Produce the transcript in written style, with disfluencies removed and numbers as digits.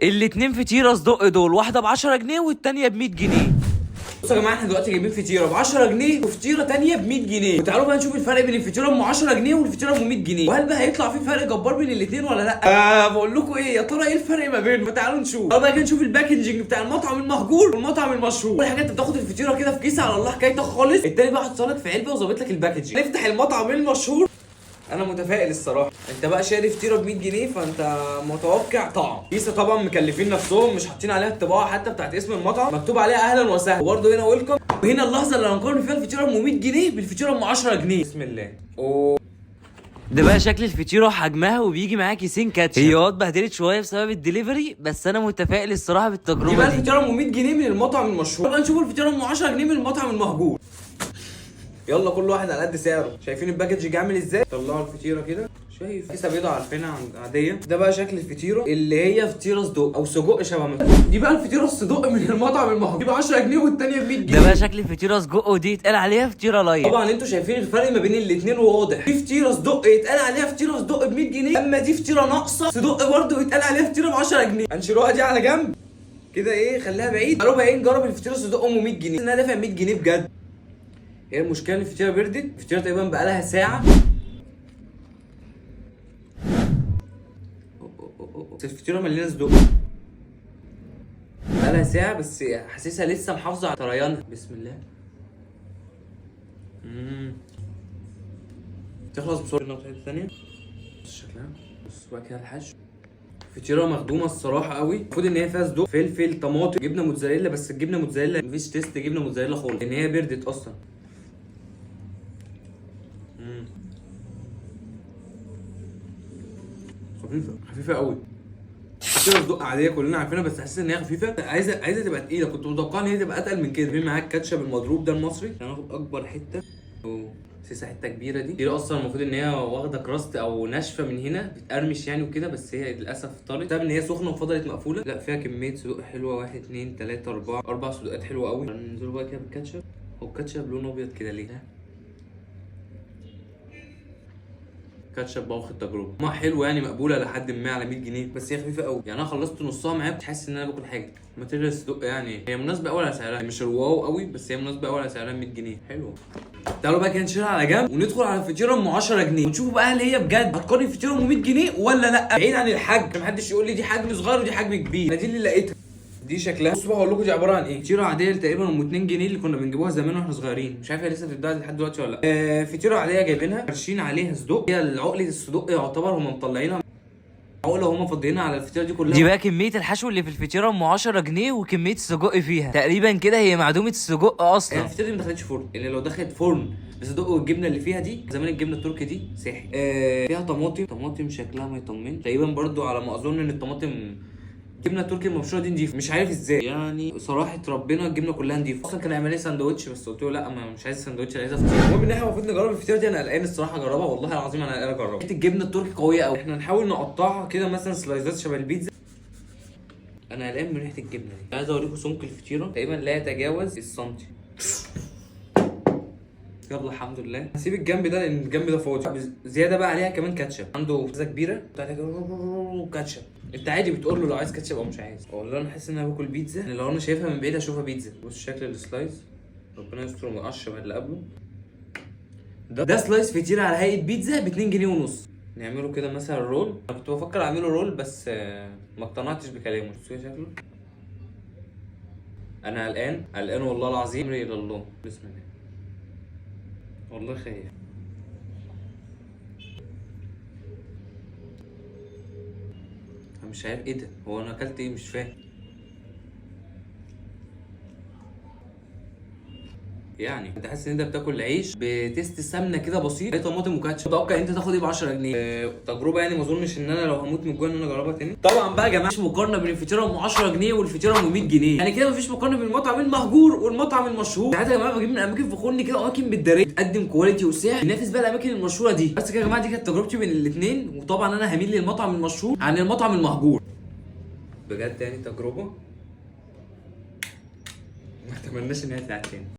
الاتنين فطيره صدق دول، واحده ب 10 جنيه والتانيه ب 100 جنيه. بصوا يا جماعه، احنا دلوقتي جايبين فطيره ب 10 جنيه وفطيره ثانيه ب 100 جنيه، وتعالوا بقى نشوف الفرق بين الفطيره ام 10 جنيه والفطيره ام 100 جنيه، وهل بقى هيطلع في فرق جبار بين الاثنين ولا لا؟ بقول لكم ايه، يا ترى ايه الفرق ما بينهم؟ فتعالوا نشوف. تعالوا بقى كده نشوف الباكجنج بتاع المطعم المهجور والمطعم المشهور. اول حاجه انت بتاخد الفطيره كده في كيس على الله حكايتك خالص، التاني بقى حاطط لك في علبه وظابط لك الباكجنج. نفتح المطعم المشهور. انا متفائل الصراحه. انت بقى شاري فطيره ب 100 جنيه فانت متوقع طعم. كيسه طبعا مكلفين نفسهم، مش حاطين عليها الطباعه حتى بتاعت اسم المطعم، مكتوب عليها اهلا وسهلا، وبرده هنا ويلكم. وهنا اللحظه اللي هنقارن فيها الفطيره ام 100 جنيه بالفطيره ام 10 جنيه. بسم الله. ده بقى شكل الفطيره وحجمها، وبيجي معاها كيسين كاتشب. هي اتبهدلت شويه بسبب الدليفري، بس انا متفائل الصراحه بالتجربه دي بقى دي. الفطيره ام 100 جنيه من المطعم المشهور. بقى نشوف الفطيره ام 10 جنيه من المطعم المهجور. يلا كل واحد على قد سعره. شايفين الباكج عامل ازاي؟ طلعوا الفطيره كده، شايف كيسه بيضه عارفينها عاديه. ده بقى شكل الفطيره اللي هي فطيره صدق او سجق شبه ما. دي بقى الفطيره الصدق من المطعم المهجور، دي ب 10 جنيه والثانيه ب 100 جنيه. ده بقى شكل الفطيره سجق، ودي يتقال عليها فطيره لايت. طبعا انتوا شايفين الفرق ما بين الاثنين واضح. في فطيره صدق يتقال عليها فطيره صدق ب 100 جنيه، اما دي فطيره ناقصه صدق برده يتقال عليها فطيره ب 10 جنيه. هنشيلوها دي على جنب كده، ايه خليها بعيد. قالوا بقى ايه، نجرب الفطيره الصدق ام 100 جنيه، انا دافع 100 جنيه بجد. هي المشكله ان الفطيره بردت، الفطيره تقريبا بقالها ساعه. بس الفطيره مليانه صدق، بقالها ساعه بس حاسسها لسه محافظه على طريانها. بسم الله. تخلص بسرعه. النقطه الثانيه بص شكلها، بص بقى كده الحشو. فطيره مخدومه الصراحه قوي. المفروض ان هي فيها صدق، فلفل، طماطم، جبنه موتزاريلا، بس الجبنه موتزاريلا مفيش تيست جبنه موتزاريلا خالص لان هي بردت اصلا. خفيفه قوي. فطيره صدق عاديه كلنا عارفينها، بس حاسس ان هي خفيفه. عايزه تبقى تقيله. كنت متوقع ان هي تبقى اتقل من كده. في معاك الكاتشب المضروب ده المصري. هناخد اكبر حته. سيسه حته كبيره دي اصلا المفروض ان هي واخده كراست او ناشفه من هنا بتقرمش يعني وكده، بس هي للاسف طارت بسبب ان هي سخنه وفضلت مقفوله. لا فيها كميه صدق حلوه، 1 2 3 4 4 صدقات حلوه قوي. ننزل بقى كده بالكاتشب. هو الكاتشب لونه ابيض كده ليه؟ كاتشب بقى واخد تجربه ما حلوه يعني، مقبوله لحد ما على 100 جنيه، بس هي خفيفه قوي يعني. انا خلصت نصها معايا مش حاسس ان انا باكل حاجه. ماتيريال صدق يعني هي مناسبه قوي على سعرها، مش الواو قوي بس هي مناسبه قوي على سعرها 100 جنيه. حلوه. تعالوا بقى كده نشيلها على جنب وندخل على الفطيره ام 10 جنيه ونشوف بقى هل هي بجد هتقارن الفطيره ام 100 جنيه ولا لا. بعيد عن الحجم، محدش يقول لي دي حجم صغير ودي حجم كبير، انا دي اللي لقيتها. دي شكلها، بصوا بقى هقول لكم دي عباره عن ايه. فطيره عاديه تقريبا ام 2 جنيه اللي كنا بنجيبوها زمان واحنا صغيرين، مش عارف هي لسه بتتباع لحد دلوقتي ولا لا. فطيره عاديه جايبينها فرشين عليها صدق. هي عقله الصدق يعتبر هم مطلعينها عقله، هم فاضيينها على الفطيره دي كلها. دي بقى كميه الحشو اللي في الفطيره ام 10 جنيه وكميه السجق فيها تقريبا كده هي معدومه السجق اصلا. الفطيره دي ما دخلتش فرن، اللي لو دخلت فرن بصدق والجبنه اللي فيها دي زمان الجبنه التركي دي ساحي. فيها طماطم شكلها ما يطمنش تقريبا برضو على ما اظن ان الطماطم الجبنه التركي المبشوره دي نضيفه، مش عارف ازاي يعني. صراحه ربنا الجبنه كلها نضيفه. اصلا كان هيعمل لي ساندوتش بس قلت له لا، ما مش عايز ساندوتش، عايز فطيره. المهم ان احنا المفروض نجرب الفطيره دي. انا قلقان الصراحه اجربها، والله العظيم انا قلقان اجربها. الجبنه التركي قويه قوي. احنا نحاول نقطعها كده مثلا سلايزات شبه البيتزا. انا قلقان من ريحه الجبنه دي. عايز اوريكم سمك الفطيره تقريبا لا يتجاوز السنتي. يلا الحمد لله. هسيب الجنب ده لان الجنب ده فاضي. زياده بقى عليها كمان كاتشب. عنده بيتزا كبيره كاتشب. انت عادي بتقول له لو عايز كاتشب او مش عايز. والله انا حاسس ان انا باكل بيتزا، يعني لو انا شايفها من بعيد اشوفها بيتزا. بص شكل السلايس، ربنا يستر وما يقعش شبه اللي قبله. ده سلايس فطيره على هيئه بيتزا ب 2 جنيه ونص. نعمله كده مثلا رول. انا كنت بفكر اعمله رول بس ما اقتنعتش بكلامه. شوف شكله. انا قلقان والله العظيم. امري الى الله. بسم الله. والله خايف. انا مش عارف ايه ده، هو انا اكلت ايه مش فاهم يعني. انت حاسس ان انت بتاكل عيش بتيست سمنه كده بسيط، اي طماطم وكاتشب. متوقع انت تاخد ايه ب 10 جنيه؟ تجربه يعني، ما اظنش ان انا لو هموت من الجوع ان انا اجربها تاني. طبعا بقى يا جماعه مش مقارنه بين الفطيره ام 10 جنيه والفطيره ام 100 جنيه، يعني كده مفيش مقارنه بين المطعم المهجور والمطعم المشهور. ساعتها يا جماعه بجيب من اماكن فخورني كده، اماكن بالداريه بتقدم كواليتي وسعر ينافس بقى الاماكن المشهوره دي. بس كده يا جماعه دي كانت تجربتي بين الاثنين، وطبعا انا هميل للمطعم المشهور عن المطعم المهجور. بجد يعني تجربه ما اتمناش ان هي تتعاد تاني.